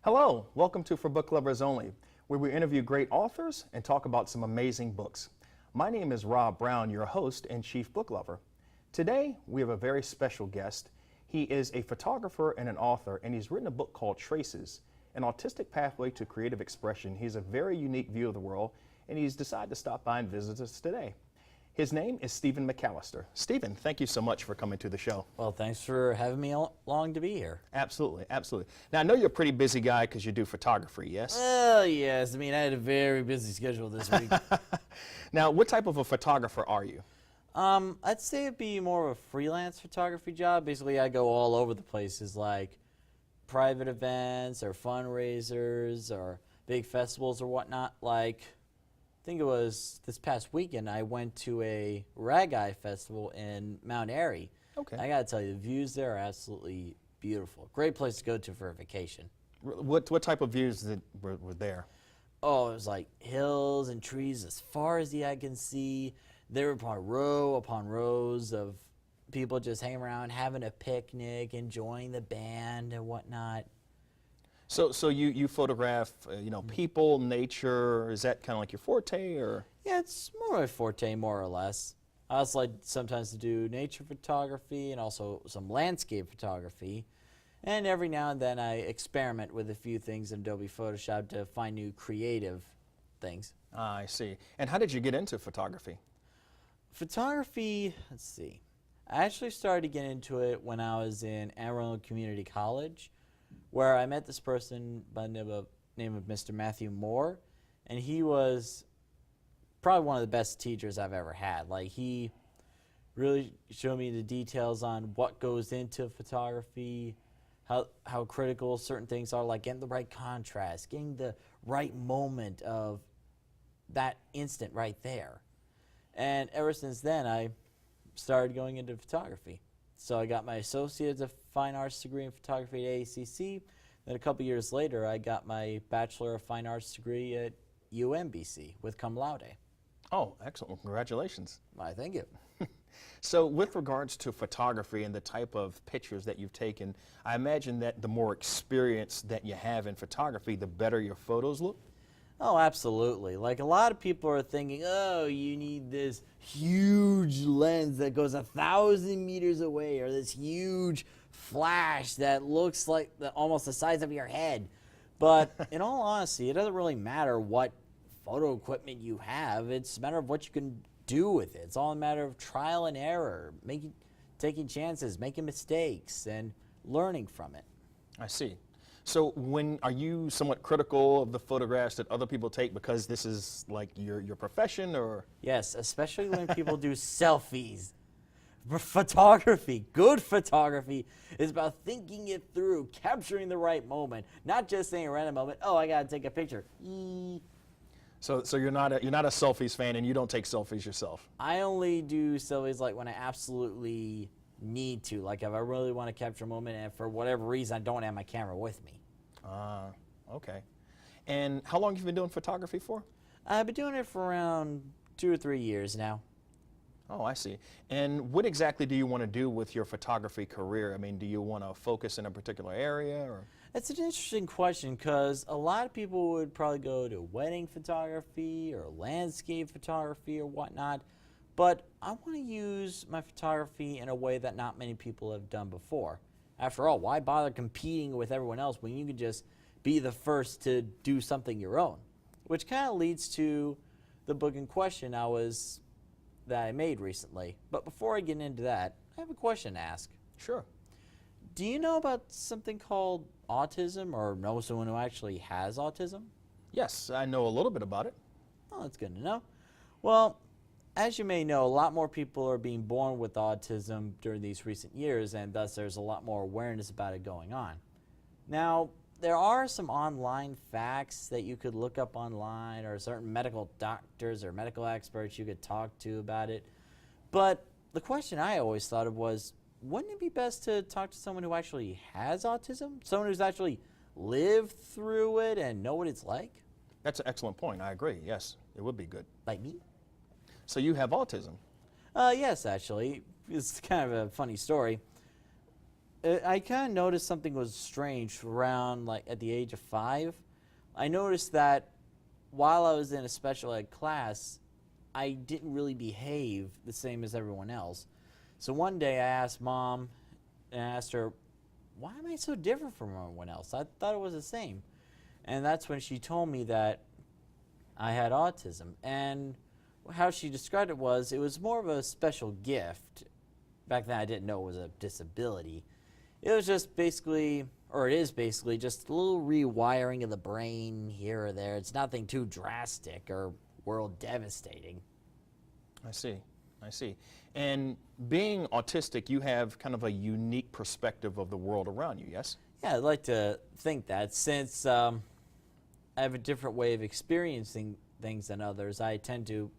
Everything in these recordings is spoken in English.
Hello, welcome to For Book Lovers Only, where we interview great authors and talk about some amazing books. My name is Rob Brown, your host and chief book lover. Today, we have a very special guest. He is a photographer and an author, and he's written a book called Traces, an Autistic Pathway to Creative Expression. He has a very unique view of the world, and he's decided to stop by and visit us today. His name is Steven MacAlaster. Steven, thank you so much for coming to the show. Well, thanks for having me along to be here. Absolutely, absolutely. Now, I know you're a pretty busy guy because you do photography, yes? Well, yes. I mean, I had a very busy schedule this week. Now, what type of a photographer are you? I'd say it'd be more of a freelance photography job. Basically, I go all over the places, like private events or fundraisers or big festivals or whatnot. Like, I think it was this past weekend, I went to a Rag-Eye festival in Mount Airy. Okay. I gotta tell you, the views there are absolutely beautiful. Great place to go to for a vacation. What type of views were there? Oh, it was like hills and trees as far as the eye can see. There were upon rows of people just hanging around, having a picnic, enjoying the band and whatnot. So you photograph, people, nature. Is that kind of like your forte, or? Yeah, it's more of a forte, more or less. I also like sometimes to do nature photography and also some landscape photography. And every now and then I experiment with a few things in Adobe Photoshop to find new creative things. Ah, I see. And how did you get into photography? Photography, let's see. I actually started to get into it when I was in Amarillo Community College, where I met this person by the name of Mr. Matthew Moore, and he was probably one of the best teachers I've ever had. Like, he really showed me the details on what goes into photography, how critical certain things are, like getting the right contrast, getting the right moment of that instant right there. And ever since then, I started going into photography. So I got my Associate's of Fine Arts degree in photography at ACC. Then a couple years later, I got my Bachelor of Fine Arts degree at UMBC with cum laude. Oh, excellent. Congratulations. Why, thank you. So with regards to photography and the type of pictures that you've taken, I imagine that the more experience that you have in photography, the better your photos look? Oh, absolutely. Like, a lot of people are thinking, oh, you need this huge lens that goes 1,000 meters away, or this huge flash that looks like almost the size of your head. But in all honesty, it doesn't really matter what photo equipment you have. It's a matter of what you can do with it. It's all a matter of trial and error, taking chances, making mistakes, and learning from it. I see. So are you somewhat critical of the photographs that other people take because this is like your profession, or? Yes, especially when people do selfies. Photography, good photography, is about thinking it through, capturing the right moment, not just saying a random moment, oh, I gotta take a picture. So you're not a selfies fan, and you don't take selfies yourself? I only do selfies like when I absolutely need to, like if I really want to capture a moment and for whatever reason I don't have my camera with me. Okay. And how long have you been doing photography for? I've been doing it for around 2 or 3 years now. Oh, I see. And what exactly do you want to do with your photography career? I mean, do you want to focus in a particular area, or? It's an interesting question because a lot of people would probably go to wedding photography or landscape photography or whatnot, but I want to use my photography in a way that not many people have done before. After all, why bother competing with everyone else when you can just be the first to do something your own? Which kind of leads to the book in question that I made recently. But before I get into that, I have a question to ask. Sure. Do you know about something called autism, or know someone who actually has autism? Yes, I know a little bit about it. Oh, that's good to know. Well, as you may know, a lot more people are being born with autism during these recent years, and thus there's a lot more awareness about it going on. Now, there are some online facts that you could look up online, or certain medical doctors or medical experts you could talk to about it. But the question I always thought of was, wouldn't it be best to talk to someone who actually has autism? Someone who's actually lived through it and know what it's like? That's an excellent point. I agree. Yes, it would be good. Like me? So you have autism? Yes, actually. It's kind of a funny story. I kind of noticed something was strange around like at the age of 5. I noticed that while I was in a special ed class, I didn't really behave the same as everyone else. So one day I asked Mom, and I asked her, why am I so different from everyone else? I thought it was the same. And that's when she told me that I had autism. And how she described it was more of a special gift. Back then I didn't know it was a disability. It was just basically, or it is basically, just a little rewiring of the brain here or there. It's nothing too drastic or world devastating. I see. I see. And being autistic, you have kind of a unique perspective of the world around you, yes? Yeah, I'd like to think that since I have a different way of experiencing things than others, I tend to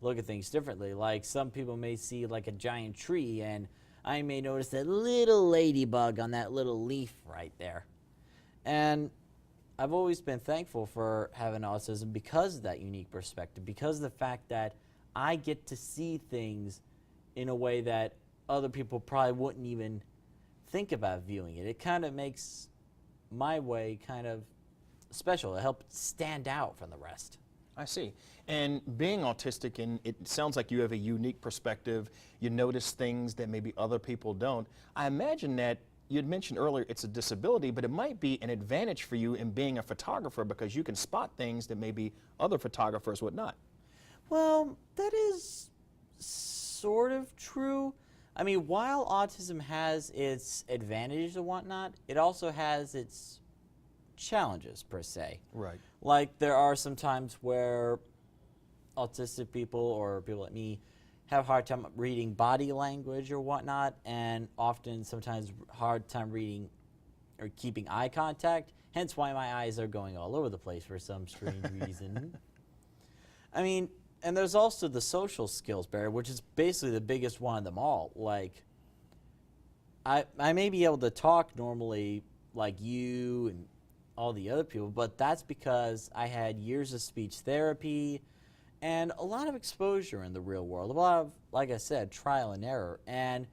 look at things differently. Like some people may see like a giant tree, and I may notice that little ladybug on that little leaf right there. And I've always been thankful for having autism because of that unique perspective, because of the fact that I get to see things in a way that other people probably wouldn't even think about viewing it. It kind of makes my way kind of special. It helps stand out from the rest. I see. And being autistic, and it sounds like you have a unique perspective. You notice things that maybe other people don't. I imagine that you had mentioned earlier it's a disability, but it might be an advantage for you in being a photographer because you can spot things that maybe other photographers would not. Well, that is sort of true. I mean, while autism has its advantages and whatnot, it also has its challenges, per se. Right. Like, there are some times where autistic people or people like me have a hard time reading body language or whatnot, and often sometimes hard time reading or keeping eye contact, hence why my eyes are going all over the place for some strange reason. I mean, and there's also the social skills barrier, which is basically the biggest one of them all. Like, I may be able to talk normally like you and all the other people, but that's because I had years of speech therapy and a lot of exposure in the real world, a lot of, like I said, trial and error. And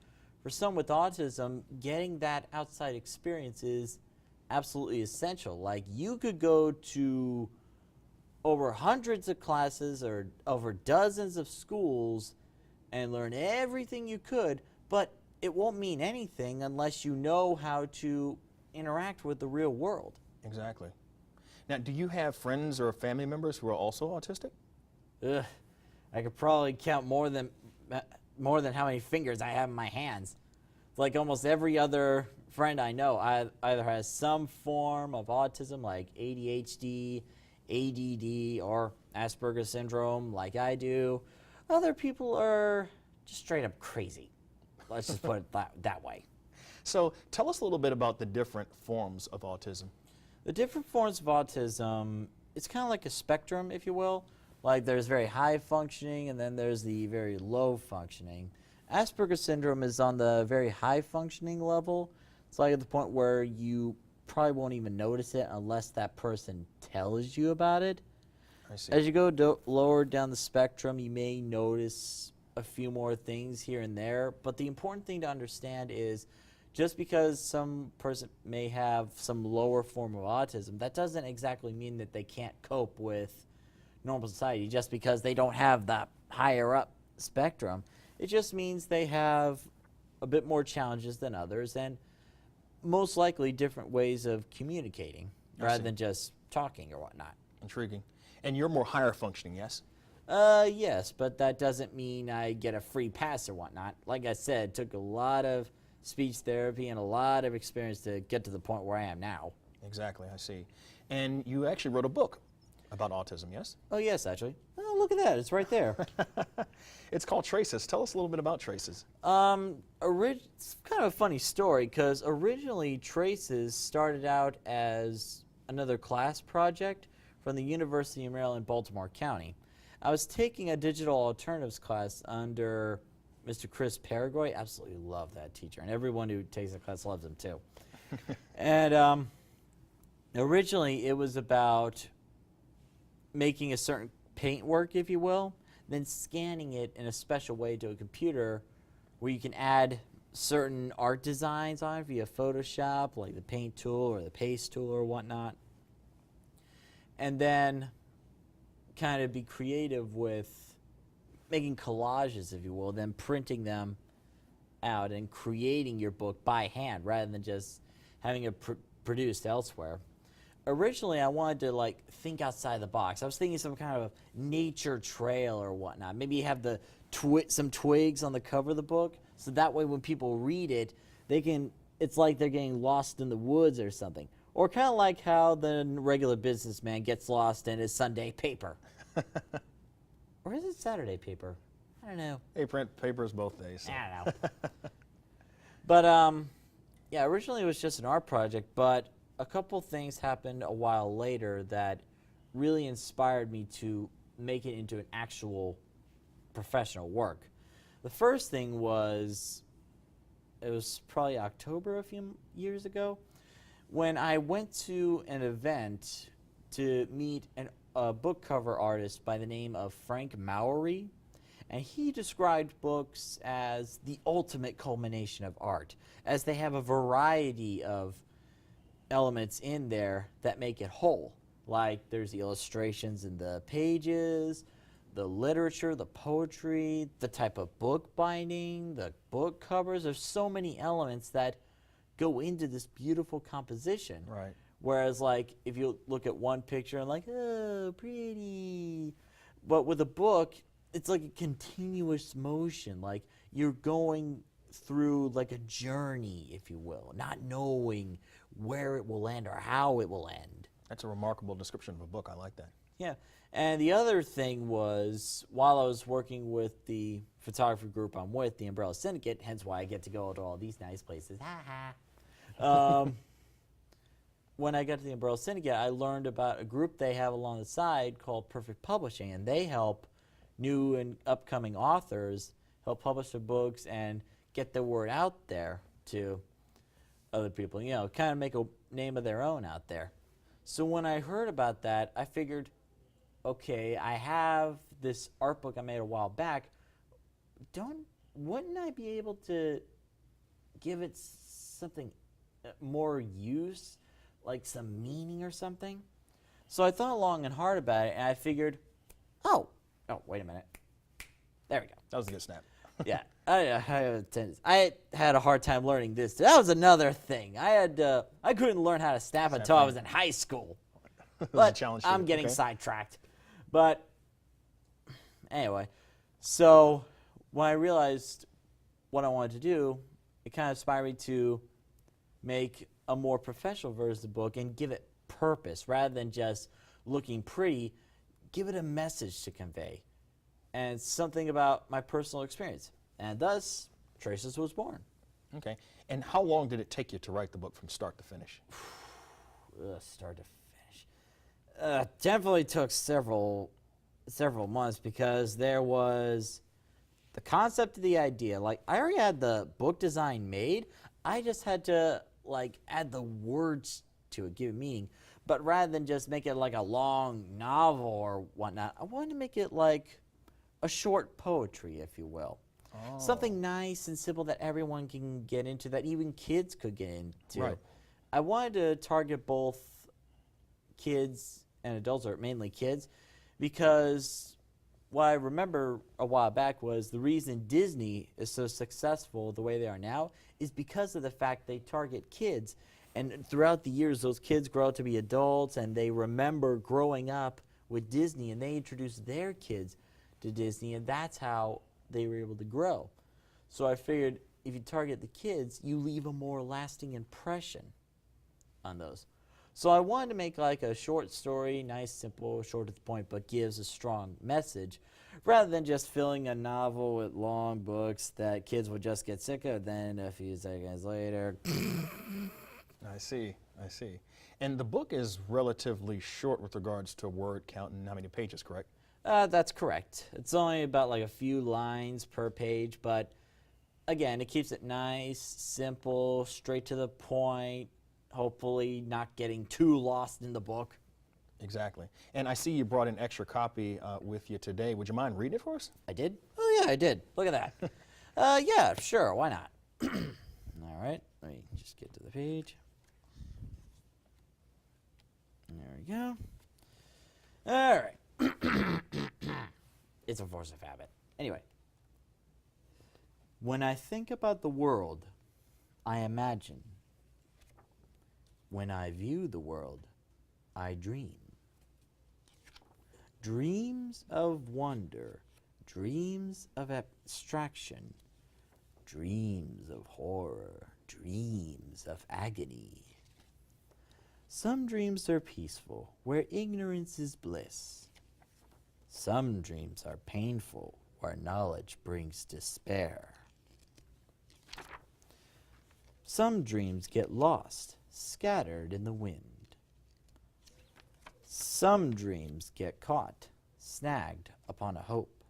for someone with autism, getting that outside experience is absolutely essential. Like, you could go to over hundreds of classes or over dozens of schools and learn everything you could, but it won't mean anything unless you know how to interact with the real world. Exactly. Now, do you have friends or family members who are also autistic? Ugh, I could probably count more than how many fingers I have in my hands. It's like almost every other friend I know either has some form of autism, like ADHD, ADD, or Asperger's syndrome, like I do. Other people are just straight up crazy. Let's just put it that way. So tell us a little bit about the different forms of autism. The different forms of autism, it's kind of like a spectrum, if you will. Like, there's very high functioning, and then there's the very low functioning. Asperger's syndrome is on the very high functioning level. It's like at the point where you probably won't even notice it unless that person tells you about it. I see. As you go lower down the spectrum, you may notice a few more things here and there, but the important thing to understand is just because some person may have some lower form of autism, that doesn't exactly mean that they can't cope with normal society just because they don't have that higher up spectrum. It just means they have a bit more challenges than others and most likely different ways of communicating rather than just talking or whatnot. Intriguing. And you're more higher functioning, yes? Yes, but that doesn't mean I get a free pass or whatnot. Like I said, it took a lot of speech therapy and a lot of experience to get to the point where I am now. Exactly, I see. And you actually wrote a book about autism, yes? Oh, yes, actually. Oh, look at that. It's right there. It's called Traces. Tell us a little bit about Traces. It's kind of a funny story because originally Traces started out as another class project from the University of Maryland, Baltimore County. I was taking a digital alternatives class under Mr. Chris Paraguay. Absolutely love that teacher, and everyone who takes the class loves him too. And originally it was about making a certain paintwork, if you will, then scanning it in a special way to a computer where you can add certain art designs on it via Photoshop, like the paint tool or the paste tool or whatnot. And then kind of be creative with making collages, if you will, then printing them out and creating your book by hand rather than just having it produced elsewhere. Originally, I wanted to like think outside the box. I was thinking some kind of nature trail or whatnot. Maybe you have the some twigs on the cover of the book, so that way when people read it, it's like they're getting lost in the woods or something. Or kind of like how the regular businessman gets lost in his Sunday paper. Or is it Saturday paper? I don't know. They print papers both days. So. I don't know. But, yeah, originally it was just an art project, but a couple things happened a while later that really inspired me to make it into an actual professional work. The first thing was, it was probably October a few years ago, when I went to an event to meet a book cover artist by the name of Frank Mowry, and he described books as the ultimate culmination of art, as they have a variety of elements in there that make it whole. Like there's the illustrations in the pages, the literature, the poetry, the type of book binding, the book covers. There's so many elements that go into this beautiful composition. Right. Whereas like if you look at one picture and like, oh, pretty. But with a book, it's like a continuous motion. Like you're going through like a journey, if you will, not knowing where it will end or how it will end. That's a remarkable description of a book. I like that. Yeah. And the other thing was, while I was working with the photography group I'm with, the Umbrella Syndicate, hence why I get to go to all these nice places. When I got to the Umbrella Syndicate, I learned about a group they have along the side called Perfect Publishing, and they help new and upcoming authors help publish their books and get the word out there to other people, you know, kind of make a name of their own out there. So when I heard about that, I figured, okay, I have this art book I made a while back. Wouldn't I be able to give it something more use, like some meaning or something? So I thought long and hard about it, and I figured, oh, wait a minute. There we go. That was a good snap. Yeah, I had a hard time learning this. That was another thing. I couldn't learn how to snap until I was in high school. But I'm getting sidetracked. But anyway, so when I realized what I wanted to do, it kind of inspired me to make a more professional version of the book and give it purpose rather than just looking pretty. Give it a message to convey and something about my personal experience. And thus, Traces was born. Okay. And how long did it take you to write the book from start to finish? Start to finish. Definitely took several months because there was the concept of the idea. Like, I already had the book design made. I just had to, like, add the words to it, give it meaning. But rather than just make it like a long novel or whatnot, I wanted to make it like a short poetry, if you will. Oh. Something nice and simple that everyone can get into, that even kids could get into. Right. I wanted to target both kids and adults, or mainly kids, because what I remember a while back was the reason Disney is so successful the way they are now is because of the fact they target kids. And throughout the years, those kids grow up to be adults, and they remember growing up with Disney, and they introduce their kids to Disney, and that's how they were able to grow. So I figured if you target the kids, you leave a more lasting impression on those. So I wanted to make like a short story, nice, simple, short to the point, but gives a strong message, rather than just filling a novel with long books that kids would just get sick of, then a few seconds later... I see. And the book is relatively short with regards to word count and how many pages, correct? That's correct. It's only about like a few lines per page, but again, it keeps it nice, simple, straight to the point, hopefully not getting too lost in the book. Exactly. And I see you brought an extra copy with you today. Would you mind reading it for us? I did? Oh, yeah, I did. Look at that. Yeah, sure, why not? All right, let me just get to the page. There we go. All right. It's a force of habit. Anyway, when I think about the world, I imagine. When I view the world, I dream. Dreams of wonder, dreams of abstraction, dreams of horror, dreams of agony. Some dreams are peaceful, where ignorance is bliss. Some dreams are painful, where knowledge brings despair. Some dreams get lost, scattered in the wind. Some dreams get caught, snagged upon a hope.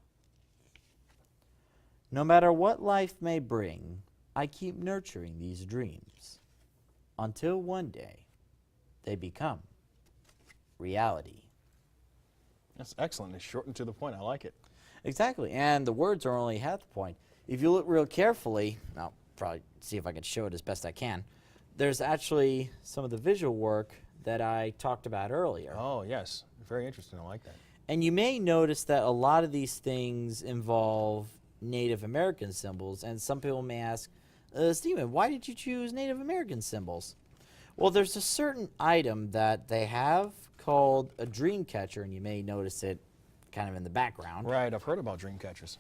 No matter what life may bring, I keep nurturing these dreams until one day they become reality. That's excellent. It's short and to the point. I like it. Exactly, and the words are only half the point. If you look real carefully, I'll probably see if I can show it as best I can, there's actually some of the visual work that I talked about earlier. Oh, yes. Very interesting. I like that. And you may notice that a lot of these things involve Native American symbols, and some people may ask, Steven, why did you choose Native American symbols? Well, there's a certain item that they have called a dream catcher, and you may notice it kind of in the background. Right. I've heard about dream catchers.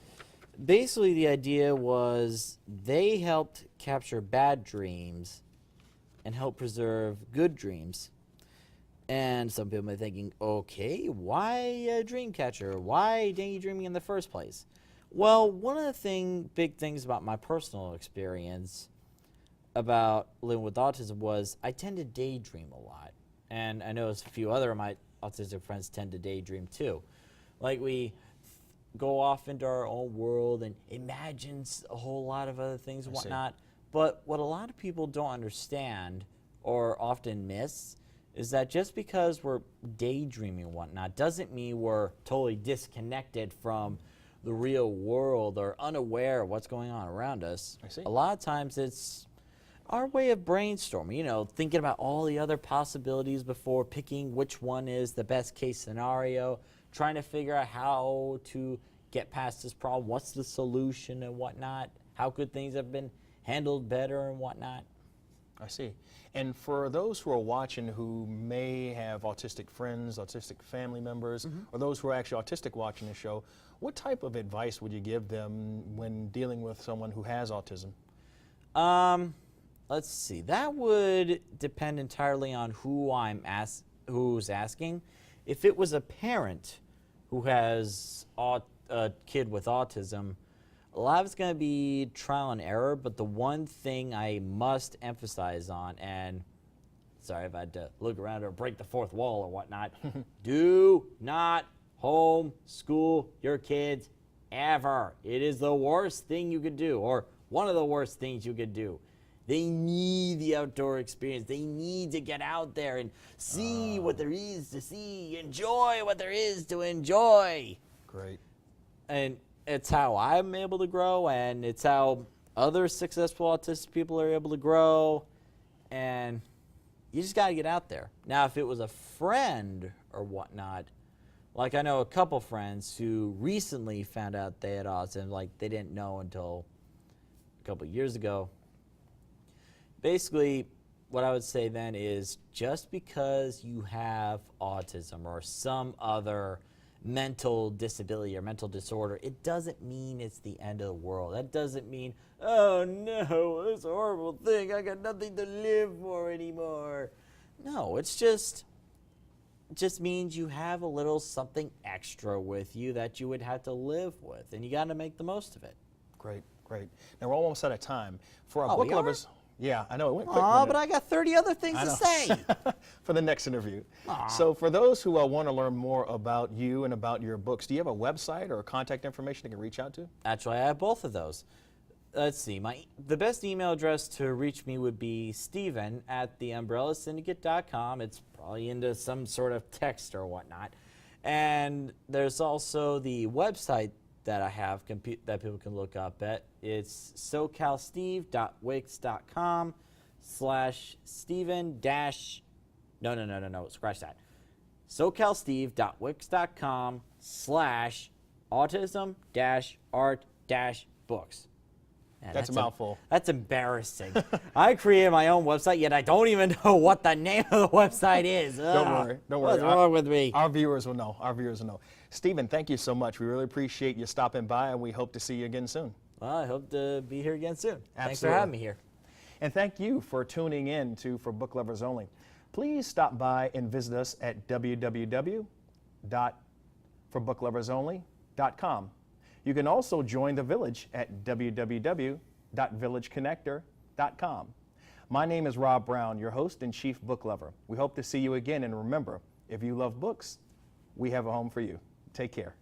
Basically, the idea was they helped capture bad dreams and help preserve good dreams. And some people may be thinking, okay, why a dream catcher? Why daydreaming in the first place? Well, one of the big things about my personal experience about living with autism was I tend to daydream a lot. And I know a few other of my autistic friends tend to daydream too. Like we go off into our own world and imagine a whole lot of other things and whatnot. But what a lot of people don't understand or often miss is that just because we're daydreaming and whatnot doesn't mean we're totally disconnected from the real world or unaware of what's going on around us. I see. A lot of times it's our way of brainstorming, you know, thinking about all the other possibilities before picking which one is the best case scenario, trying to figure out how to get past this problem, what's the solution and whatnot, how could things have been handled better and whatnot. I see. And for those who are watching who may have autistic friends, autistic family members, or those who are actually autistic watching the show, what type of advice would you give them when dealing with someone who has autism? Let's see. That would depend entirely on who's asking. If it was a parent who has a kid with autism, a lot of it's going to be trial and error, but the one thing I must emphasize on, and sorry if I had to look around or break the fourth wall or whatnot, do not homeschool your kids ever. It is the worst thing you could do, or one of the worst things you could do. They need the outdoor experience. They need to get out there and see what there is to see, enjoy what there is to enjoy. Great. And it's how I'm able to grow, and it's how other successful autistic people are able to grow, and you just got to get out there. Now, if it was a friend or whatnot, like I know a couple friends who recently found out they had autism, like they didn't know until a couple years ago. Basically, what I would say then is just because you have autism or some other mental disability or mental disorder, it doesn't mean it's the end of the world. That doesn't mean, oh no, this horrible thing, I got nothing to live for anymore. No, it just means you have a little something extra with you that you would have to live with, and you got to make the most of it. Great, great. Now we're almost out of time. For our Oh, book we are? lovers, yeah, I know it went quick. Oh, but I got 30 other things I to know. say. For the next interview. Aw. So for those who want to learn more about you and about your books, do you have a website or contact information they can reach out to? Actually, I have both of those. Let's see. The best email address to reach me would be steven@theumbrellasyndicate.com. It's probably into some sort of text or whatnot. And there's also the website that I have that people can look up at. It's socalsteve.wix.com/Steven dash no, scratch that. socalsteve.wix.com/autism-art-books. Man, That's a mouthful. That's embarrassing. I created my own website, yet I don't even know what the name of the website is. Don't worry. What's wrong with me? Our viewers will know. Steven, thank you so much. We really appreciate you stopping by, and we hope to see you again soon. Well, I hope to be here again soon. Thanks for Absolutely. having me here. And thank you for tuning in to For Book Lovers Only. Please stop by and visit us at www.forbookloversonly.com. You can also join the village at www.villageconnector.com. My name is Rob Brown, your host and chief book lover. We hope to see you again, and remember, if you love books, we have a home for you. Take care.